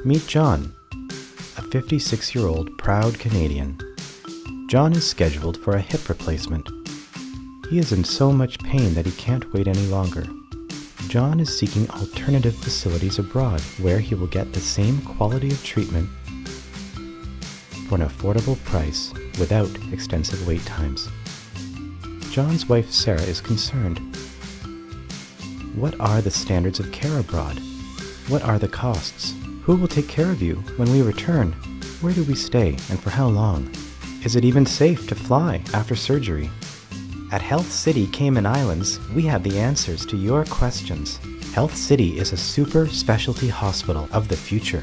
Meet John, a 56-year-old proud Canadian. John is scheduled for a hip replacement. He is in so much pain that he can't wait any longer. John is seeking alternative facilities abroad where he will get the same quality of treatment for an affordable price without extensive wait times. John's wife Sarah is concerned. What are the standards of care abroad? What are the costs? Who will take care of you when we return? Where do we stay and for how long? Is it even safe to fly after surgery? At Health City, Cayman Islands, we have the answers to your questions. Health City is a super specialty hospital of the future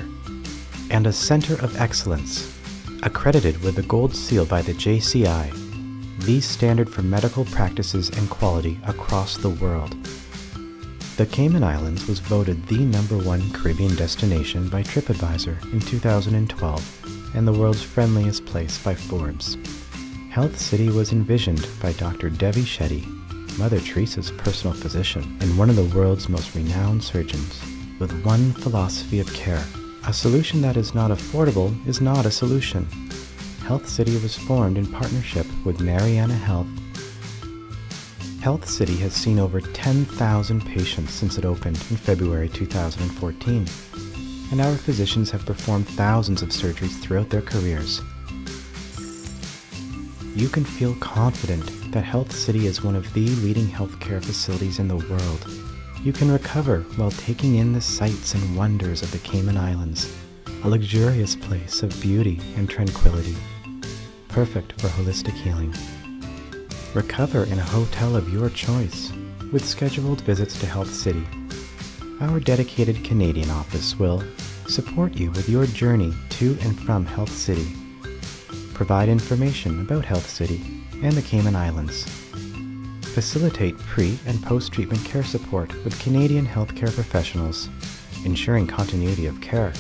and a center of excellence, accredited with the gold seal by the JCI, the standard for medical practices and quality across the world. The Cayman Islands was voted the #1 Caribbean destination by TripAdvisor in 2012 and the world's friendliest place by Forbes. Health City was envisioned by Dr. Devi Shetty, Mother Teresa's personal physician and one of the world's most renowned surgeons, with one philosophy of care. A solution that is not affordable is not a solution. Health City was formed in partnership with Mariana Health. Health City has seen over 10,000 patients since it opened in February 2014, and our physicians have performed thousands of surgeries throughout their careers. You can feel confident that Health City is one of the leading healthcare facilities in the world. You can recover while taking in the sights and wonders of the Cayman Islands, a luxurious place of beauty and tranquility, perfect for holistic healing. Recover in a hotel of your choice with scheduled visits to Health City. Our dedicated Canadian office will support you with your journey to and from Health City, provide information about Health City and the Cayman Islands, facilitate pre- and post-treatment care support with Canadian healthcare professionals, ensuring continuity of care,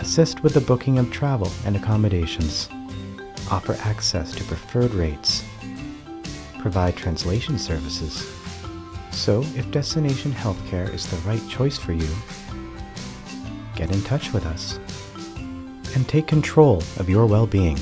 assist with the booking of travel and accommodations, offer access to preferred rates, provide translation services. So if Destination Healthcare is the right choice for you, get in touch with us and take control of your well-being.